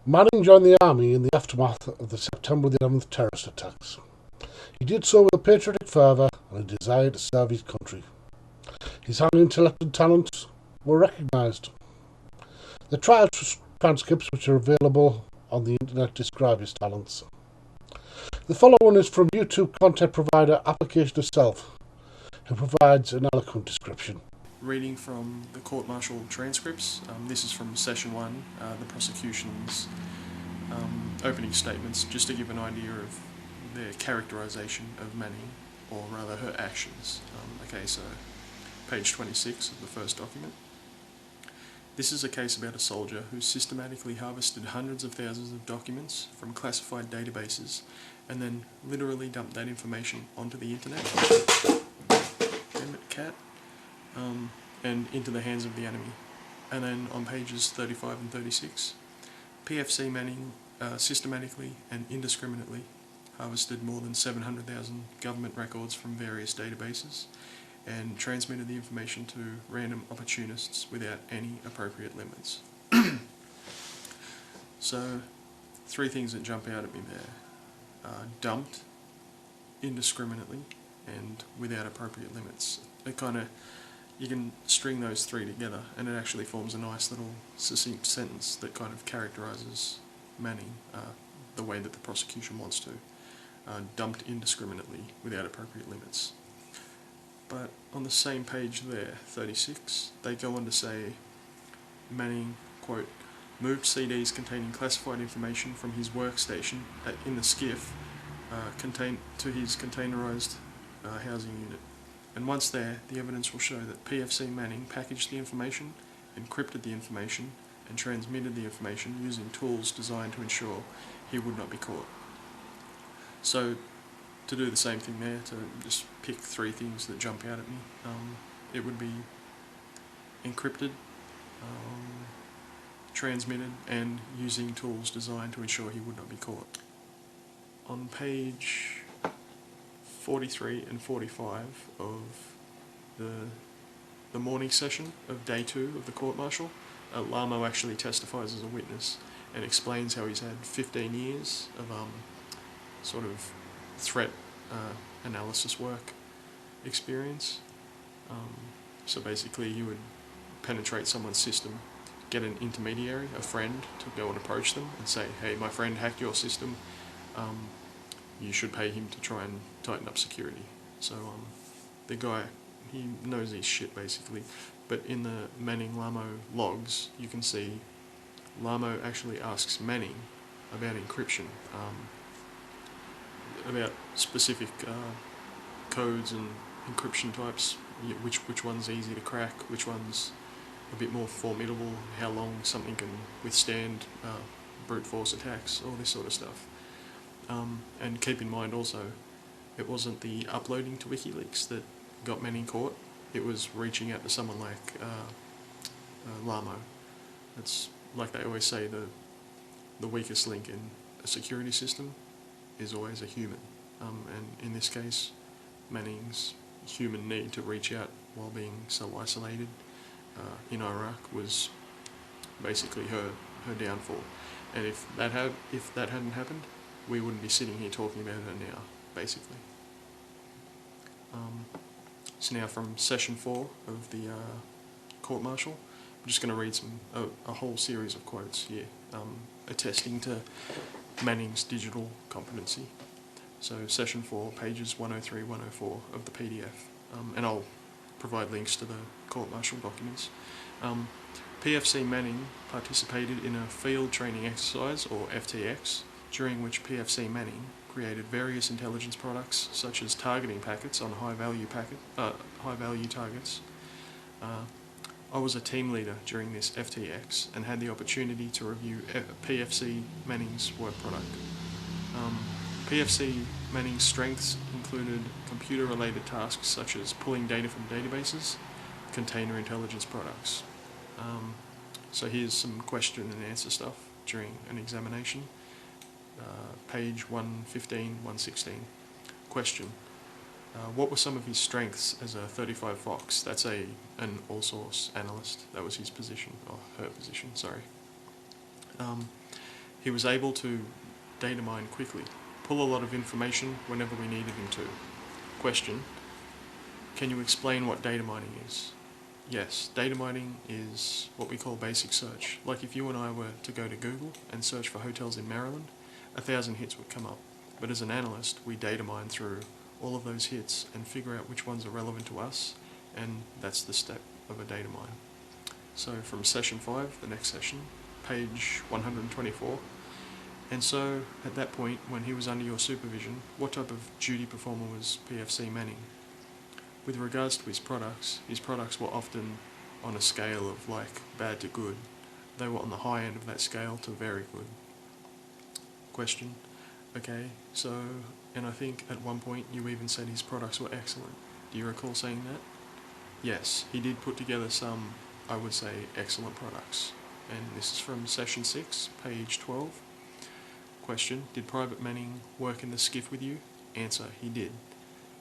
Manning joined the army in the aftermath of the September 11th terrorist attacks. He did so with a patriotic fervour and a desire to serve his country. His highly intellect and talents were recognised. The trial transcripts, which are available on the internet, describe his talents. The following is from YouTube content provider Application itself, who provides an eloquent description. Reading from the court-martial transcripts, this is from session 1, the prosecution's opening statements, just to give an idea of their characterisation of Manning, or rather her actions. Okay, so page 26 of the first document. This is a case about a soldier who systematically harvested hundreds of thousands of documents from classified databases and then literally dumped that information onto the internet. Damn it, cat. And into the hands of the enemy. And then on pages 35 and 36, PFC Manning systematically and indiscriminately harvested more than 700,000 government records from various databases and transmitted the information to random opportunists without any appropriate limits. So, three things that jump out at me there. Dumped, indiscriminately, and without appropriate limits. It kind of, you can string those three together and it actually forms a nice little succinct sentence that kind of characterises Manning the way that the prosecution wants to. Dumped indiscriminately without appropriate limits. But on the same page there, 36, they go on to say Manning, quote, moved CDs containing classified information from his workstation in the skiff to his containerised housing unit. And once there, the evidence will show that PFC Manning packaged the information, encrypted the information, and transmitted the information using tools designed to ensure he would not be caught. So, to do the same thing there, to just pick three things that jump out at me, it would be encrypted, transmitted, and using tools designed to ensure he would not be caught. On page 43 and 45 of the morning session of day 2 of the court-martial, Lamo actually testifies as a witness and explains how he's had 15 years of sort of threat analysis work experience. So basically you would penetrate someone's system, get an intermediary, a friend, to go and approach them and say, hey, my friend hacked your system, you should pay him to try and tighten up security. So the guy, he knows his shit basically. But in the Manning-Lamo logs, you can see Lamo actually asks Manning about encryption, about specific codes and encryption types, which one's easy to crack, which one's a bit more formidable, how long something can withstand brute force attacks, all this sort of stuff. And keep in mind also, it wasn't the uploading to WikiLeaks that got Manning caught, it was reaching out to someone like Lamo. It's like they always say, the weakest link in a security system is always a human. And in this case, Manning's human need to reach out while being so isolated in Iraq was basically her downfall. And if that hadn't happened, we wouldn't be sitting here talking about her now, basically. So now from session 4 of the court-martial, I'm just going to read a whole series of quotes here, attesting to Manning's digital competency. So session 4, pages 103, 104 of the PDF, and I'll provide links to the court-martial documents. PFC Manning participated in a field training exercise, or FTX, during which PFC Manning created various intelligence products such as targeting packets on high-value targets. I was a team leader during this FTX and had the opportunity to review PFC Manning's work product. PFC Manning's strengths included computer-related tasks such as pulling data from databases, container intelligence products. So here's some question and answer stuff during an examination. Page 115, 116. Question. What were some of his strengths as a 35 Fox? That's an all-source analyst. That was his position, or her position, sorry. He was able to data mine quickly, pull a lot of information whenever we needed him to. Question: can you explain what data mining is? Yes, data mining is what we call basic search. Like if you and I were to go to Google and search for hotels in Maryland, 1,000 hits would come up. But as an analyst, we data mine through all of those hits and figure out which ones are relevant to us, and that's the step of a data mine. So from session 5, the next session, page 124. And so at that point, when he was under your supervision, what type of duty performer was PFC Manning? With regards to his products were often on a scale of like bad to good. They were on the high end of that scale to very good. Question: okay, so, and I think at one point you even said his products were excellent. Do you recall saying that? Yes, he did put together some, I would say, excellent products. And this is from session 6, page 12. Question: did Private Manning work in the skiff with you? Answer: he did.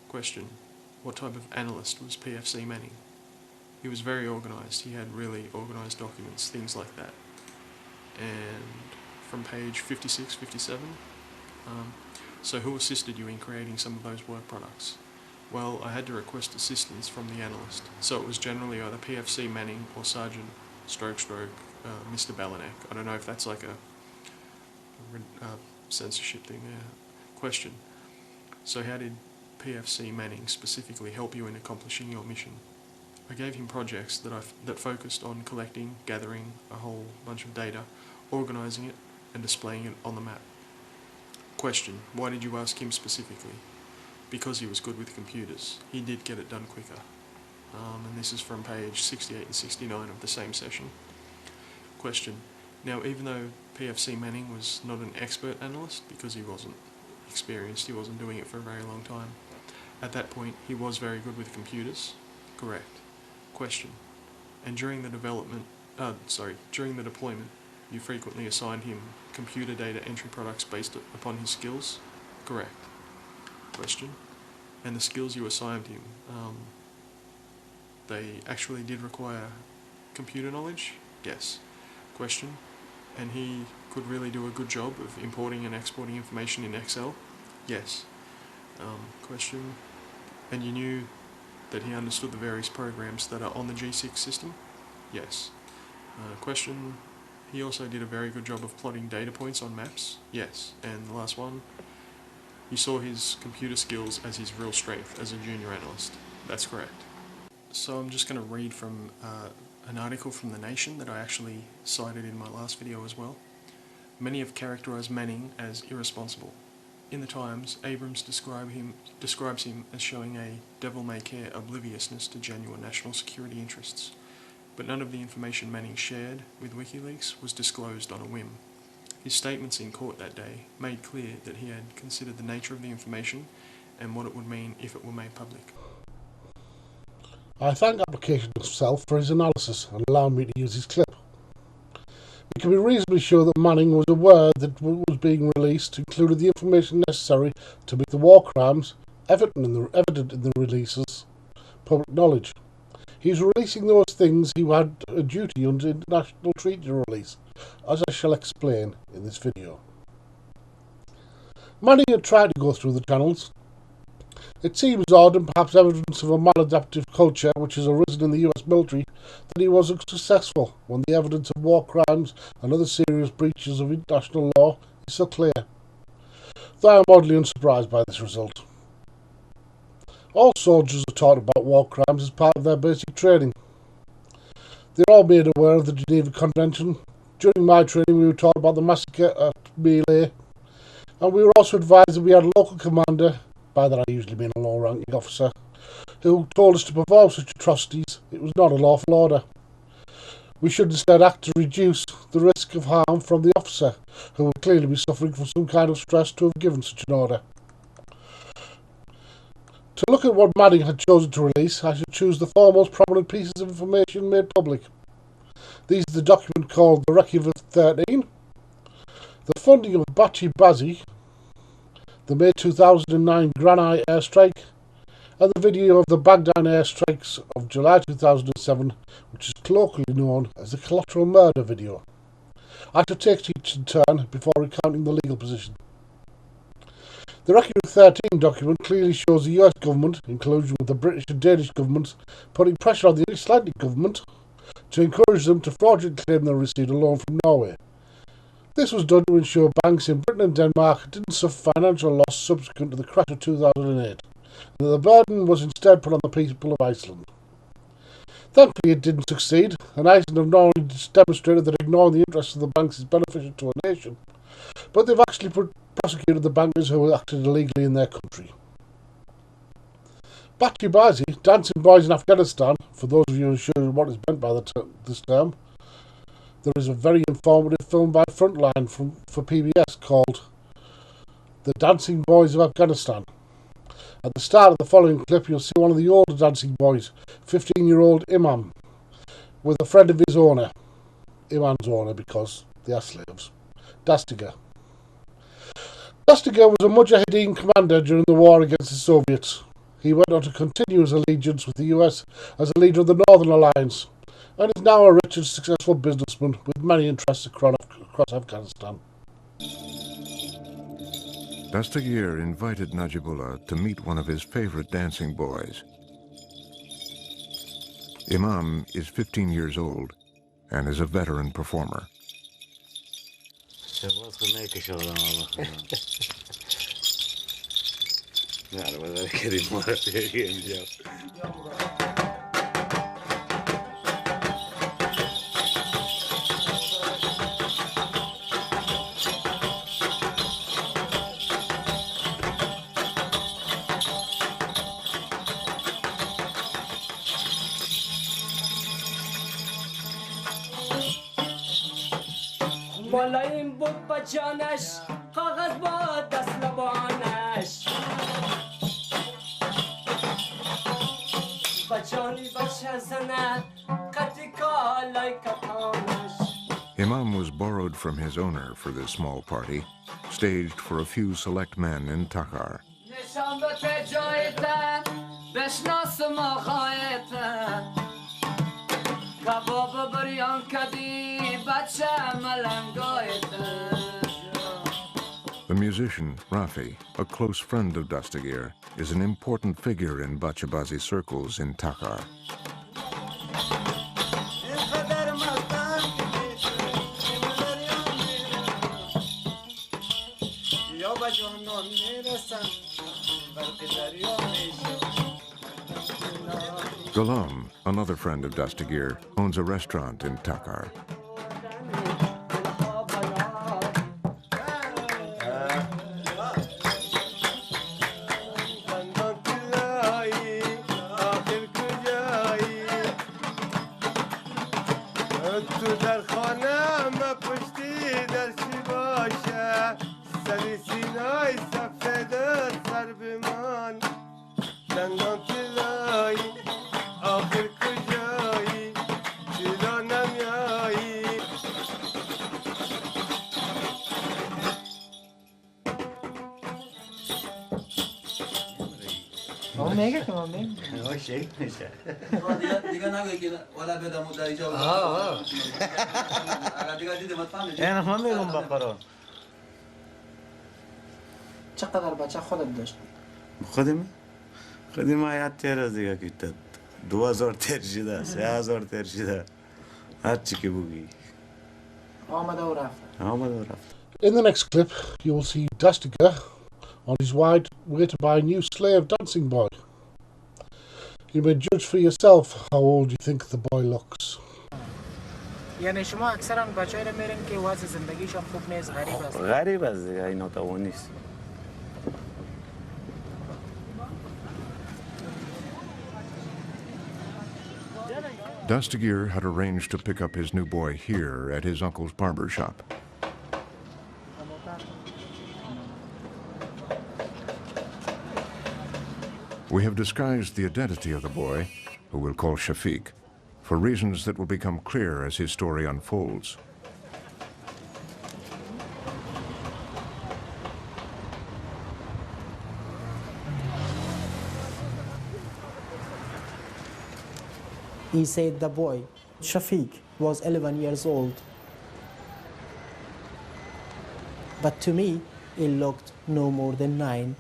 Question: what type of analyst was PFC Manning? He was very organised. He had really organised documents, things like that. And from page 56, 57, so who assisted you in creating some of those work products? Well, I had to request assistance from the analyst. So it was generally either PFC Manning or Sergeant Mr. Balanek. I don't know if that's like a censorship thing there. Question: so how did PFC Manning specifically help you in accomplishing your mission? I gave him projects that focused on collecting, gathering a whole bunch of data, organising it, and displaying it on the map. Question: why did you ask him specifically? Because he was good with computers. He did get it done quicker. And this is from page 68 and 69 of the same session. Question: now, even though PFC Manning was not an expert analyst, because he wasn't experienced, he wasn't doing it for a very long time, at that point he was very good with computers? Correct. Question: and during the deployment, you frequently assigned him computer data entry products based upon his skills? Correct. Question: and the skills you assigned him, they actually did require computer knowledge? Yes. Question: and he could really do a good job of importing and exporting information in Excel? Yes. Question: and you knew that he understood the various programs that are on the G6 system? Yes. Question: he also did a very good job of plotting data points on maps? Yes. And the last one, you saw his computer skills as his real strength as a junior analyst? That's correct. So I'm just going to read from an article from The Nation that I actually cited in my last video as well. Many have characterised Manning as irresponsible. In the Times, Abrams describes him as showing a devil-may-care obliviousness to genuine national security interests. But none of the information Manning shared with WikiLeaks was disclosed on a whim. His statements in court that day made clear that he had considered the nature of the information and what it would mean if it were made public. I thank Application himself for his analysis and allowing me to use his clip. We can be reasonably sure that Manning was aware that what was being released included the information necessary to make the war crimes evident in the releases public knowledge. He was releasing those things he had a duty under international treaty to release, as I shall explain in this video. Manning had tried to go through the channels. It seems odd and perhaps evidence of a maladaptive culture which has arisen in the US military that he was unsuccessful when the evidence of war crimes and other serious breaches of international law is so clear. Though I am oddly unsurprised by this result. All soldiers are taught about war crimes as part of their basic training. They are all made aware of the Geneva Convention. During my training we were taught about the massacre at Melee, and we were also advised that we had a local commander, by that I usually mean a low-ranking officer, who told us to perform such atrocities. It was not a lawful order. We should instead act to reduce the risk of harm from the officer, who would clearly be suffering from some kind of stress to have given such an order. To look at what Manning had chosen to release, I should choose the four most prominent pieces of information made public. These are the document called the Reykjavik 13, the funding of Bachi Bazi, the May 2009 Granai airstrike, and the video of the Baghdad airstrikes of July 2007, which is colloquially known as the collateral murder video. I shall take each in turn before recounting the legal position. The Record 13 document clearly shows the US government, in conjunction with the British and Danish governments, putting pressure on the Icelandic government to encourage them to fraudulently claim they received a loan from Norway. This was done to ensure banks in Britain and Denmark didn't suffer financial loss subsequent to the crash of 2008, and that the burden was instead put on the people of Iceland. Thankfully, it didn't succeed, and Iceland have not only demonstrated that ignoring the interests of the banks is beneficial to a nation, but they've actually prosecuted the bankers who acted illegally in their country. Bachi-bazi, dancing boys in Afghanistan, for those of you who are sure what is meant by this term, there is a very informative film by Frontline for PBS called The Dancing Boys of Afghanistan. At the start of the following clip, you'll see one of the older dancing boys, 15-year-old Imam, with a friend of his owner, Imam's owner because they are slaves, Dastiga. Dastiga was a Mujahideen commander during the war against the Soviets. He went on to continue his allegiance with the US as a leader of the Northern Alliance, and is now a rich and successful businessman with many interests across Afghanistan. Dastagir invited Najibullah to meet one of his favorite dancing boys. Imam is 15 years old and is a veteran performer. ملایم بود با جانش کاغذ با دست لبانش با جانی بچه زنه کتی کالای کتانش. Imam was borrowed from his owner for this small party, staged for a few select men in Takhar. نشان به جایت بشناس مخایت کباب بریان کدی بچه ملنگایت. The musician, Rafi, a close friend of Dastagir, is an important figure in Bachabazi circles in Takhar. Ghulam, another friend of Dastagir, owns a restaurant in Takhar. چقدر بچه خودت داشت؟ خودم حیات تیر دیگه کیت 2000 تیر شده 3000 تیر شده هر چی که بگی آمده و رفت. In the next clip, you will see Dastiga on his way to buy a new slave dancing boy. You may judge for yourself how old you think the boy looks. یعنی شما اکثرا بچه‌ای رو میرین که وضع زندگیشون خوب نیست، غریب است. غریب است دیگه اینا تو نیست. Dastagir had arranged to pick up his new boy here at his uncle's barber shop. We have disguised the identity of the boy, who we'll call Shafiq, for reasons that will become clear as his story unfolds. He said the boy, Shafiq, was 11 years old. but to me it looked no more than 9.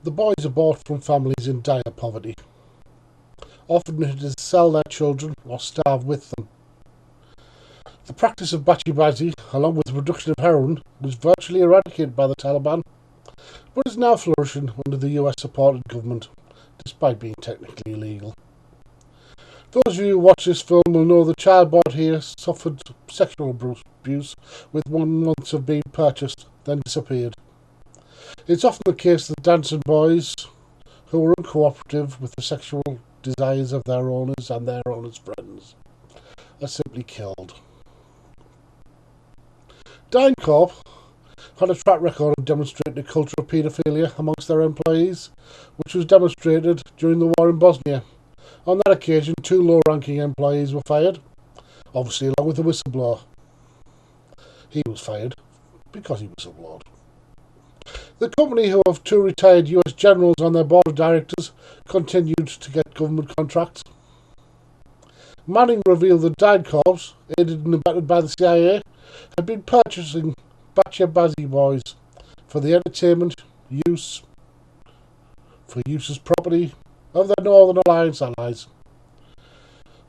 The boys are bought from families in dire poverty. Often it is to sell their children or starve with them. The practice of bachi-bazi, along with the production of heroin, was virtually eradicated by the Taliban, but is now flourishing under the US-supported government, despite being technically illegal. Those of you who watch this film will know the child bought here suffered sexual abuse with 1 month of being purchased, then disappeared. It's often the case that dancing boys who are uncooperative with the sexual desires of their owners and their owners' friends are simply killed. DynCorp had a track record of demonstrating a culture of paedophilia amongst their employees, which was demonstrated during the war in Bosnia. On that occasion, 2 low-ranking employees were fired, obviously along with the whistleblower. He was fired because he whistleblowed. The company, who have 2 retired US generals on their board of directors, continued to get government contracts. Manning revealed that DynCorp, aided and abetted by the CIA, had been purchasing bachi-bazi boys for the entertainment use as property of their Northern Alliance allies.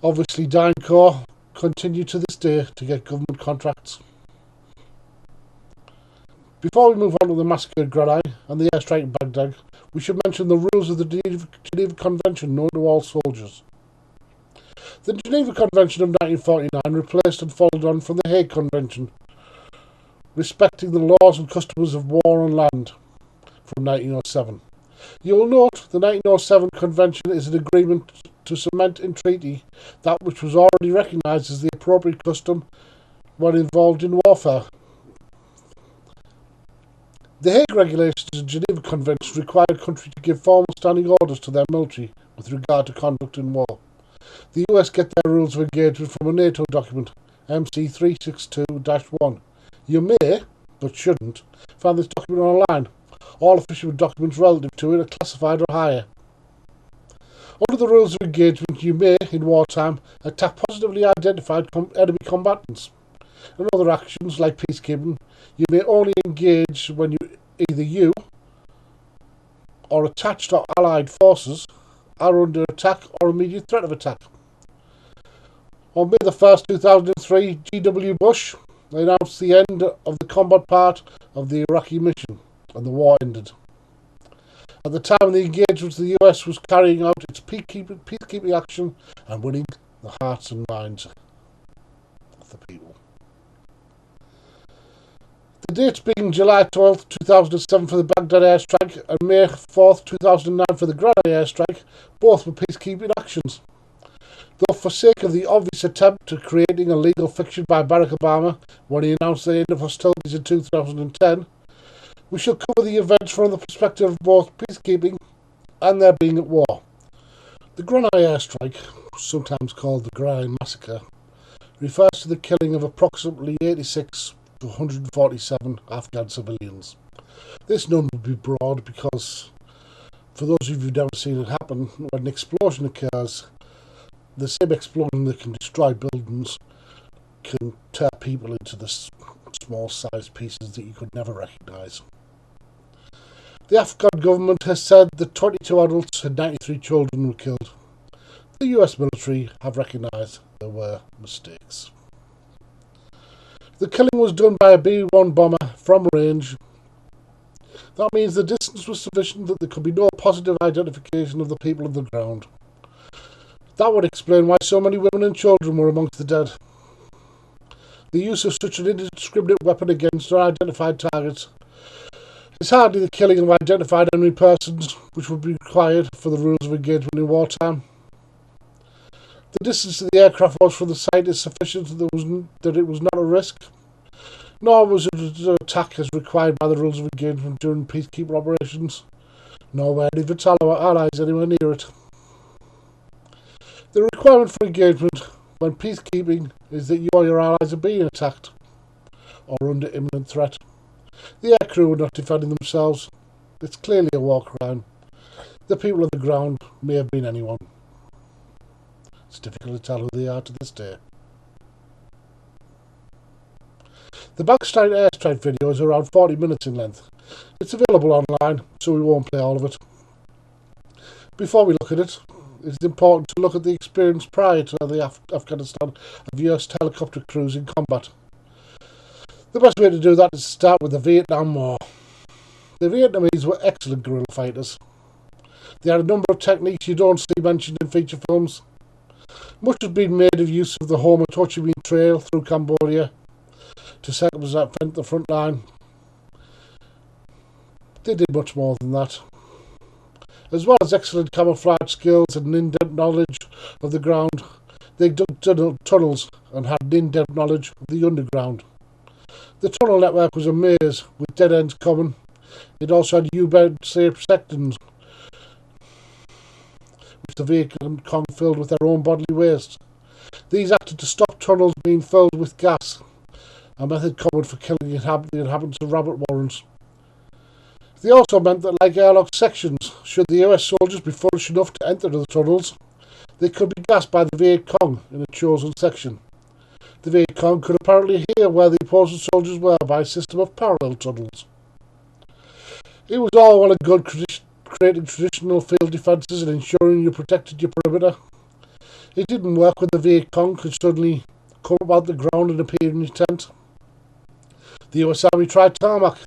Obviously, DynCorp continued to this day to get government contracts. Before we move on to the massacre at Granai and the airstrike in Baghdad, we should mention the rules of the Geneva Convention known to all soldiers. The Geneva Convention of 1949 replaced and followed on from the Hague Convention, respecting the laws and customs of war on land, from 1907. You will note the 1907 Convention is an agreement to cement in treaty that which was already recognised as the appropriate custom when involved in warfare. The Hague Regulations and Geneva Convention require a country to give formal standing orders to their military with regard to conduct in war. The US get their rules of engagement from a NATO document, MC 362-1. You may, but shouldn't, find this document online. All official documents relative to it are classified or higher. Under the rules of engagement, you may, in wartime, attack positively identified enemy combatants. In other actions, like peacekeeping, you may only engage when either you or attached or allied forces are under attack or immediate threat of attack. On May the 1st, 2003, G.W. Bush announced the end of the combat part of the Iraqi mission, and the war ended. At the time of the engagement, the US was carrying out its peacekeeping action and winning the hearts and minds of the people. The dates being July 12th, 2007 for the Baghdad airstrike and May 4th, 2009 for the Granada airstrike, both were peacekeeping actions. Though for sake of the obvious attempt at creating a legal fiction by Barack Obama when he announced the end of hostilities in 2010, we shall cover the events from the perspective of both peacekeeping and their being at war. The Granada airstrike, sometimes called the Granada massacre, refers to the killing of approximately 86 to 147 Afghan civilians. This number would be broad because, for those of you who've never seen it happen, when an explosion occurs, the same explosion that can destroy buildings can tear people into the small sized pieces that you could never recognise. The Afghan government has said that 22 adults and 93 children were killed. The US military have recognised there were mistakes. The killing was done by a B-1 bomber from range. That means the distance was sufficient that there could be no positive identification of the people on the ground. That would explain why so many women and children were amongst the dead. The use of such an indiscriminate weapon against unidentified targets is hardly the killing of identified enemy persons, which would be required for the rules of engagement in wartime. The distance that the aircraft was from the site is sufficient that it was not a risk, nor was it an attack as required by the rules of engagement during peacekeeping operations, nor were any of its allies anywhere near it. The requirement for engagement when peacekeeping is that you or your allies are being attacked or under imminent threat. The aircrew are not defending themselves. It's clearly a war crime. The people on the ground may have been anyone. It's difficult to tell who they are to this day. The Bankstrike airstrike video is around 40 minutes in length. It's available online, so we won't play all of it. Before we look at it, it's important to look at the experience prior to the Afghanistan of US helicopter crews in combat. The best way to do that is to start with the Vietnam War. The Vietnamese were excellent guerrilla fighters. They had a number of techniques you don't see mentioned in feature films. Much has been made of use of the Ho Chi Minh Trail through Cambodia to circumvent the front line. They did much more than that. As well as excellent camouflage skills and in-depth knowledge of the ground, they dug tunnels and had an in-depth knowledge of the underground. The tunnel network was a maze with dead ends common. It also had U-bound safe sections, which the Viet Cong filled with their own bodily waste. These acted to stop tunnels being filled with gas, a method common for killing the inhabitants of rabbit warrens. They also meant that, like airlock sections, should the US soldiers be foolish enough to enter the tunnels, they could be gassed by the Viet Cong in a chosen section. The Viet Cong could apparently hear where the opposing soldiers were by a system of parallel tunnels. It was all well and good creating traditional field defences and ensuring you protected your perimeter. It didn't work when the Viet Cong could suddenly come about the ground and appear in your tent. The US Army tried tarmac,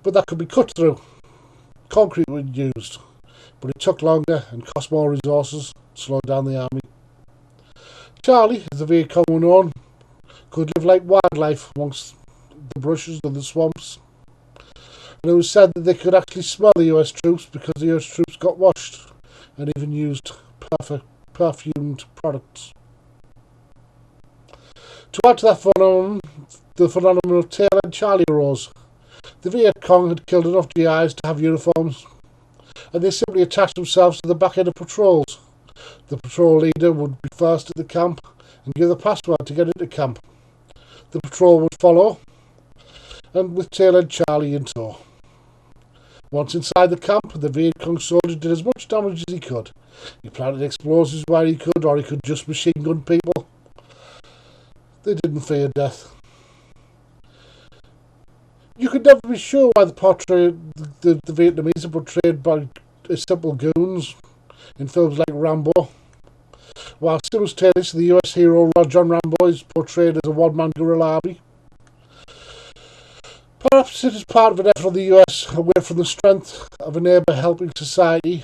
but that could be cut through. Concrete was used, but it took longer and cost more resources to slow down the army. Charlie, as the Viet Cong were known, could live like wildlife amongst the brushes and the swamps. And it was said that they could actually smell the US troops because the US troops got washed and even used perfumed products. To add to that phenomenon, the phenomenon of tail-end Charlie arose. The Viet Cong had killed enough GIs to have uniforms, and they simply attached themselves to the back end of patrols. The patrol leader would be first at the camp and give the password to get into camp. The patrol would follow, and with tail-end Charlie in tow. Once inside the camp, the Viet Cong soldier did as much damage as he could. He planted explosives where he could, or he could just machine gun people. They didn't fear death. You could never be sure why the Vietnamese are portrayed by simple goons in films like Rambo, while simultaneously the US hero John Rambo is portrayed as a one-man guerrilla army. Perhaps it is part of an effort of the US away from the strength of a neighbour-helping society,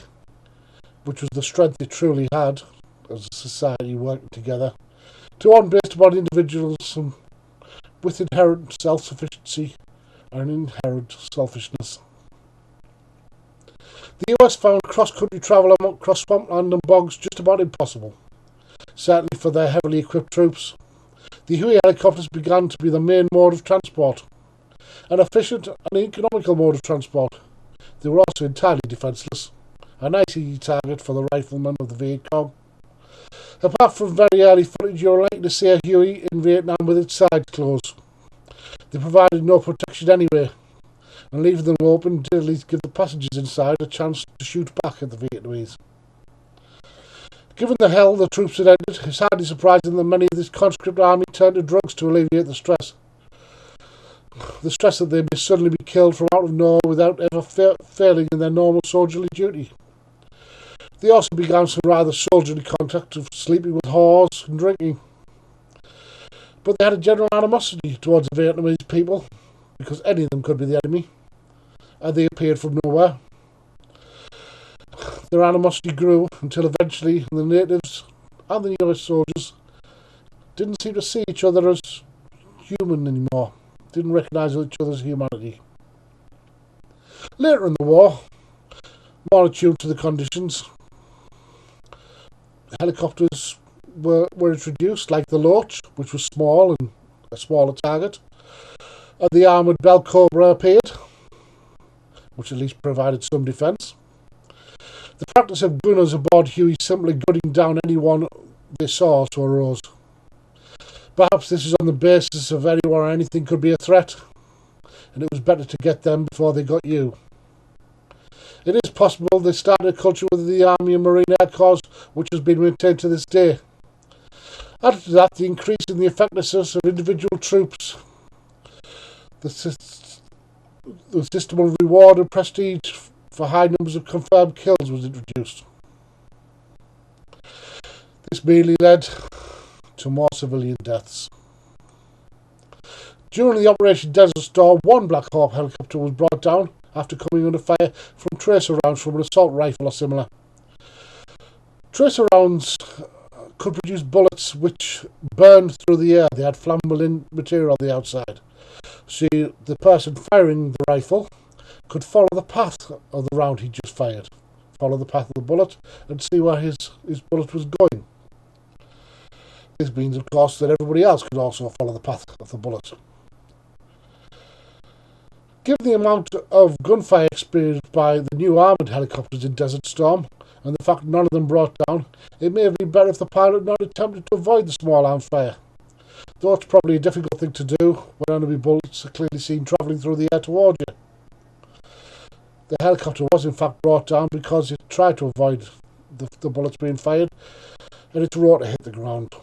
which was the strength they truly had as a society working together, to one based upon individualism with inherent self-sufficiency and inherent selfishness. The US found cross-country travel across swampland and bogs just about impossible, certainly for their heavily equipped troops. The Huey helicopters began to be the main mode of transport, an efficient and economical mode of transport. They were also entirely defenceless, a nice easy target for the riflemen of the Viet Cong. Apart from very early footage, you're likely to see a Huey in Vietnam with its sides closed. They provided no protection anyway, and leaving them open did at least give the passengers inside a chance to shoot back at the Vietnamese. Given the hell the troops had ended, it's hardly surprising that many of this conscript army turned to drugs to alleviate the stress. The stress that they may suddenly be killed from out of nowhere without ever failing in their normal soldierly duty. They also began some rather soldierly contact of sleeping with whores and drinking. But they had a general animosity towards the Vietnamese people, because any of them could be the enemy, and they appeared from nowhere. Their animosity grew until eventually the natives and the US soldiers didn't seem to see each other as human anymore, didn't recognise each other's humanity. Later in the war, more attuned to the conditions, helicopters were introduced, like the Loach, which was small and a smaller target, and the armoured Bell Cobra appeared, which at least provided some defence. The practice of gunners aboard Huey simply gunning down anyone they saw also arose. Perhaps this is on the basis of anyone or anything could be a threat, and it was better to get them before they got you. It is possible they started a culture within the Army and Marine Air Corps which has been maintained to this day. Added to that, the increase in the effectiveness of individual troops, the system of reward and prestige for high numbers of confirmed kills was introduced. This mainly led to more civilian deaths. During the Operation Desert Storm, one Black Hawk helicopter was brought down after coming under fire from tracer rounds from an assault rifle or similar. Tracer rounds could produce bullets which burned through the air. They had flammable material on the outside. So the person firing the rifle could follow the path of the round he just fired, follow the path of the bullet and see where his bullet was going. This means, of course, that everybody else could also follow the path of the bullet. Given the amount of gunfire experienced by the new armoured helicopters in Desert Storm, and the fact none of them brought down, it may have been better if the pilot not attempted to avoid the small arms fire. Though it's probably a difficult thing to do when enemy bullets are clearly seen travelling through the air towards you. The helicopter was in fact brought down because it tried to avoid the bullets being fired, and its rotor hit the ground.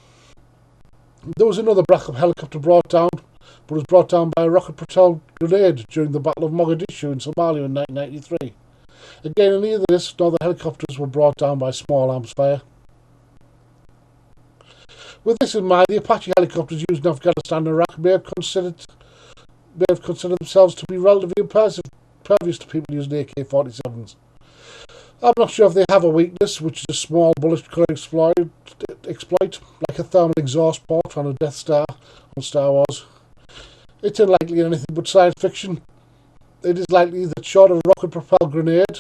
There was another backup helicopter brought down, but was brought down by a rocket-propelled grenade during the Battle of Mogadishu in Somalia in 1993. Again, neither this nor the helicopters were brought down by small arms fire. With this in mind, the Apache helicopters used in Afghanistan and Iraq may have considered themselves to be relatively impervious to people using AK-47s. I'm not sure if they have a weakness, which is a small bullet could exploit, like a thermal exhaust port on a Death Star on Star Wars. It's unlikely in anything but science fiction. It is likely that short of a rocket-propelled grenade,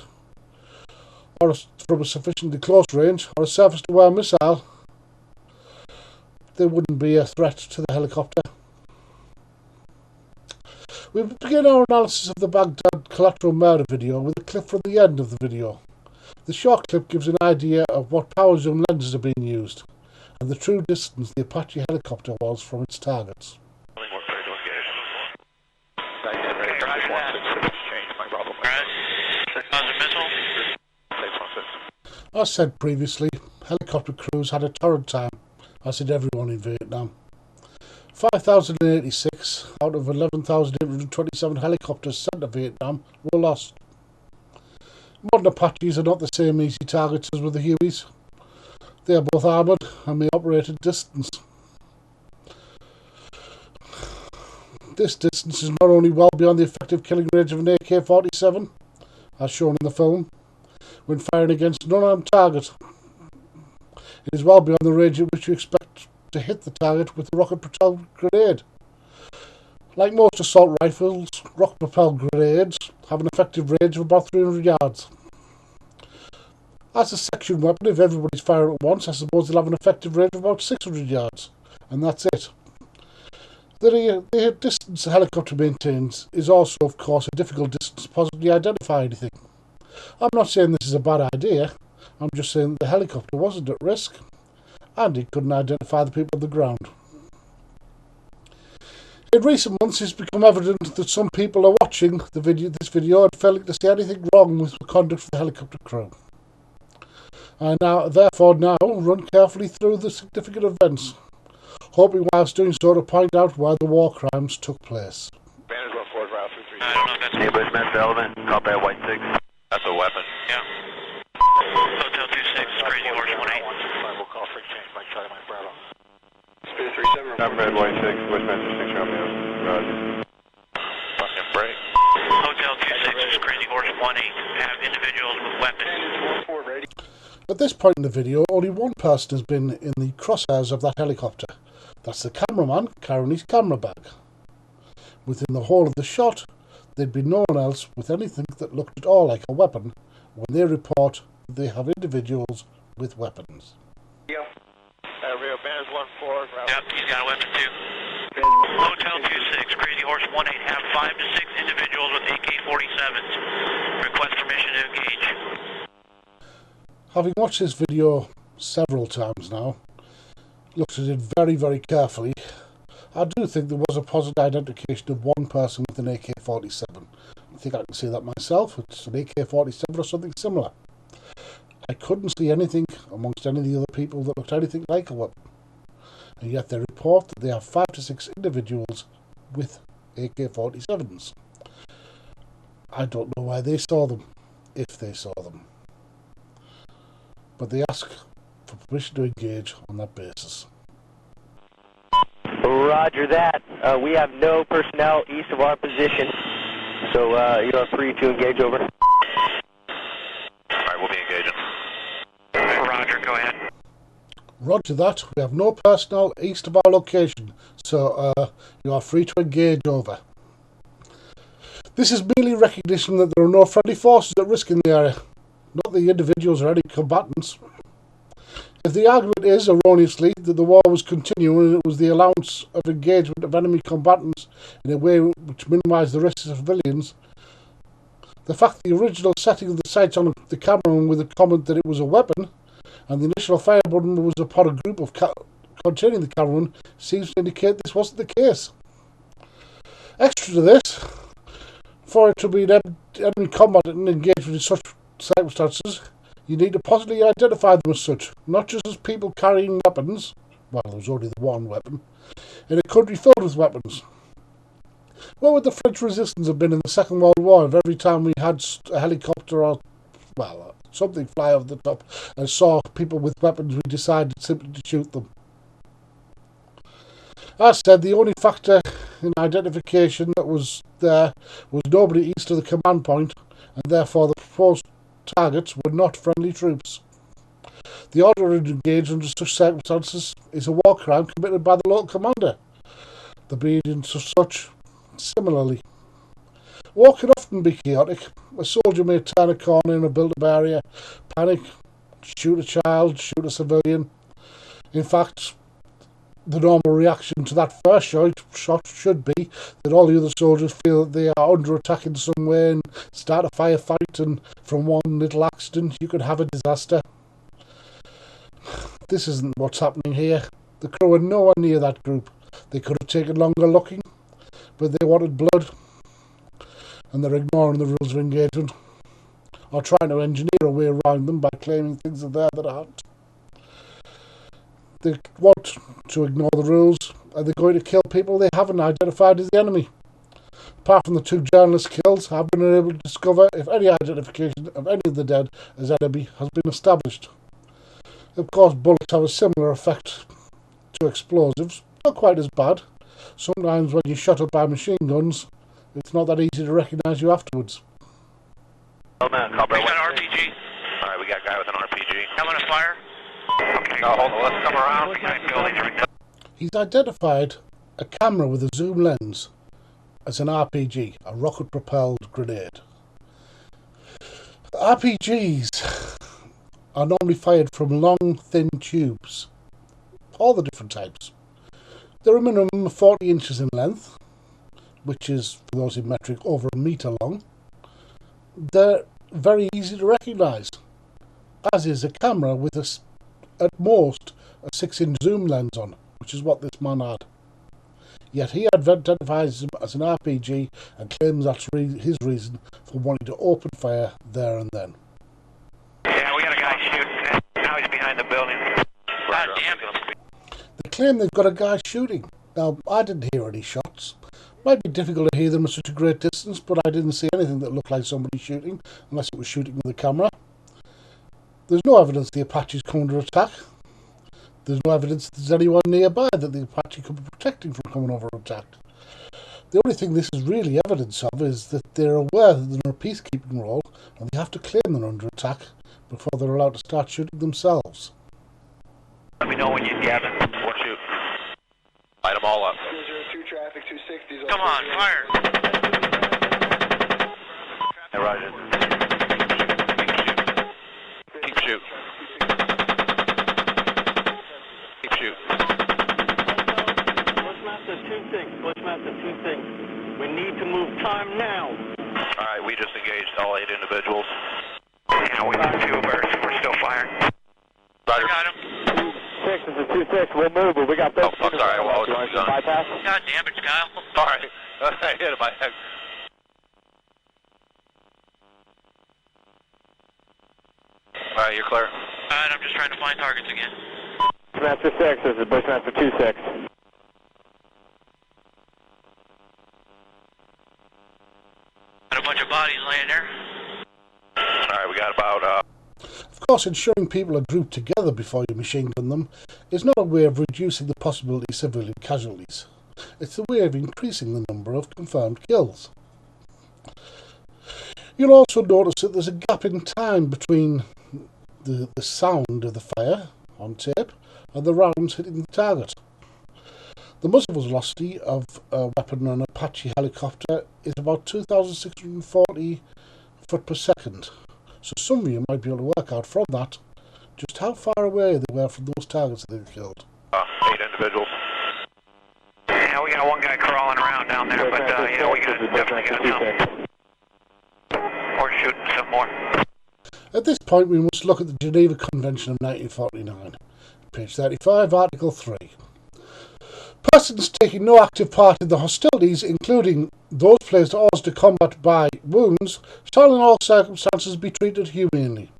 or from a sufficiently close range, or a surface-to-air missile, there wouldn't be a threat to the helicopter. We begin our analysis of the Baghdad collateral murder video with a clip from the end of the video. The short clip gives an idea of what power zoom lenses are being used, and the true distance the Apache helicopter was from its targets. As said previously, helicopter crews had a torrid time, as did everyone in Vietnam. 5,086 out of 11,827 helicopters sent to Vietnam were lost. Modern Apaches are not the same easy targets as with the Hueys. They are both armoured and may operate at distance. This distance is not only well beyond the effective killing range of an AK-47, as shown in the film, when firing against an unarmed target. It is well beyond the range at which you expect to hit the target with a rocket-propelled grenade. Like most assault rifles, rocket-propelled grenades have an effective range of about 300 yards. As a section weapon, if everybody's firing at once, I suppose they'll have an effective range of about 600 yards, and that's it. The distance a helicopter maintains is also, of course, a difficult distance to possibly identify anything. I'm not saying this is a bad idea, I'm just saying that the helicopter wasn't at risk, and it couldn't identify the people on the ground. In recent months, it's become evident that some people are watching this video and failing to see anything wrong with the conduct of the helicopter crew. I therefore run carefully through the significant events, hoping whilst doing so to point out where the war crimes took place. I don't know if that's Bushman Development, call that White 6. That's a weapon. Yeah. Hotel 26, Crazy Horse 18. We'll call for exchange, Mike Charlie, Mike Bravo. Speed 37. I'm Red White 6, Bushman 6 Romeo. Roger. Fucking break. Hotel 26 is Crazy Horse 18. Have individuals with weapons. At this point in the video, only one person has been in the crosshairs of that helicopter. That's the cameraman carrying his camera bag. Within the whole of the shot, there'd be no one else with anything that looked at all like a weapon when they report that they have individuals with weapons. Rio Banners 1-4. Yep, he's got a weapon too. Hotel 26, Crazy Horse 18. Have 5 to 6 individuals with AK-47s. Request permission to engage. Having watched this video several times now, looked at it very, very carefully, I do think there was a positive identification of one person with an AK-47. I think I can say that myself. It's an AK-47 or something similar. I couldn't see anything amongst any of the other people that looked anything like a weapon. And yet they report that they have 5 to 6 individuals with AK-47s. I don't know why they saw them, if they saw them. But they ask for permission to engage on that basis. Roger that. We have no personnel east of our position, so you are free to engage over. Alright, we'll be engaging. Roger, go ahead. Roger that. We have no personnel east of our location, so you are free to engage over. This is merely recognition that there are no friendly forces at risk in the area, not the individuals or any combatants. If the argument is, erroneously, that the war was continuing and it was the allowance of engagement of enemy combatants in a way which minimised the risks of civilians, the fact that the original setting of the sights on the camera with the comment that it was a weapon, and the initial fire button was upon a group of containing the camera seems to indicate this wasn't the case. Extra to this, for it to be an enemy combatant and engagement in such circumstances, you need to positively identify them as such, not just as people carrying weapons, well, there was only the one weapon, in a country filled with weapons. What would the French resistance have been in the Second World War if every time we had a helicopter or, well, something fly over the top and saw people with weapons, we decided simply to shoot them? As said, the only factor in identification that was there was nobody east of the command point, and therefore the proposed targets were not friendly troops. The order to engage under such circumstances is a war crime committed by the local commander. The being into such similarly. War can often be chaotic. A soldier may turn a corner in a built-up area, panic, shoot a child, shoot a civilian. In fact, the normal reaction to that first shot should be that all the other soldiers feel that they are under attack in some way and start a firefight, and from one little accident you could have a disaster. This isn't what's happening here. The crew are nowhere near that group. They could have taken longer looking, but they wanted blood, and they're ignoring the rules of engagement, or trying to engineer a way around them by claiming things are there that aren't. They want to ignore the rules, and they're going to kill people they haven't identified as the enemy. Apart from the 2 journalist kills, I've been able to discover if any identification of any of the dead as enemy has been established. Of course, bullets have a similar effect to explosives, not quite as bad. Sometimes when you're shot up by machine guns, it's not that easy to recognise you afterwards. We got an RPG. Alright, we got a guy with an RPG. Having a fire? Okay, hold on, let's come around. Buildings right now. He's identified a camera with a zoom lens as an RPG, a rocket-propelled grenade. RPGs are normally fired from long, thin tubes, all the different types. They're a minimum of 40 inches in length, which is, for those in metric, over a metre long. They're very easy to recognise, as is a camera with at most a 6-inch zoom lens on, which is what this man had. Yet he identifies him as an RPG and claims that's his reason for wanting to open fire there and then. Yeah, we got a guy shooting. Now he's behind the building. God damn it. They claim they've got a guy shooting. Now, I didn't hear any shots. It might be difficult to hear them at such a great distance, but I didn't see anything that looked like somebody shooting, unless it was shooting with a camera. There's no evidence the Apaches come under attack. There's no evidence that there's anyone nearby that the Apache could be protecting from coming over attack. The only thing this is really evidence of is that they're aware that they're in a peacekeeping role and they have to claim they're under attack before they're allowed to start shooting themselves. Let me know when you get it. We'll shoot. Light them all up. 202 traffic, 260. Come on, fire. Hey, Roger. Keep shoot. Keep shoot. Bushmaster 2-6. We need to move time now. Alright, we just engaged all 8 individuals. Yeah, we got 2, we're still firing. Roger. Got him. 6 is a 2-6. We'll move, but we got 13. Oh, sorry, well, it's done. Bypass? God damn it, Kyle. Alright, I hit him. You're clear. Alright, I'm just trying to find targets again. Bushmaster 6, this is Bushmaster 26. Got a bunch of bodies laying there. Alright, we got about, Of course, ensuring people are grouped together before you machine gun them is not a way of reducing the possibility of civilian casualties. It's a way of increasing the number of confirmed kills. You'll also notice that there's a gap in time between the sound of the fire on tape and the rounds hitting the target. The muzzle velocity of a weapon on an Apache helicopter is about 2,640 foot per second. So some of you might be able to work out from that just how far away they were from those targets that they killed. 8 individuals. Yeah, we got one guy crawling around down there, but we definitely got some. Or shooting some more. At this point, we must look at the Geneva Convention of 1949, page 35, Article 3. Persons taking no active part in the hostilities, including those placed hors de combat by wounds, shall in all circumstances be treated humanely.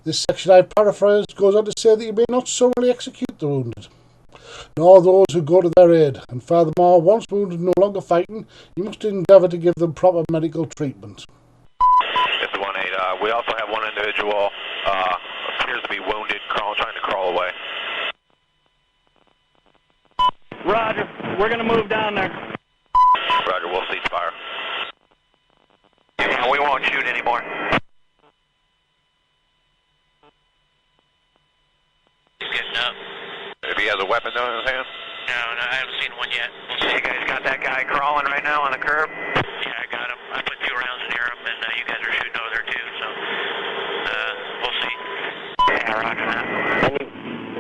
This section I paraphrased goes on to say that you may not summarily execute the wounded, nor those who go to their aid, and furthermore, once wounded no longer fighting, you must endeavour to give them proper medical treatment. It's 1-8. We also have one individual, appears to be wounded, trying to crawl away. Roger, we're gonna move down there. Roger, we'll cease fire. Yeah, we won't shoot anymore. He's getting up. If he has a weapon though in his hand? No, I haven't seen one yet. We'll see. You guys got that guy crawling right now on the curb? Yeah, I got him. I put 2 rounds near him, and you guys are shooting over there too, so we'll see. Yeah, roger that.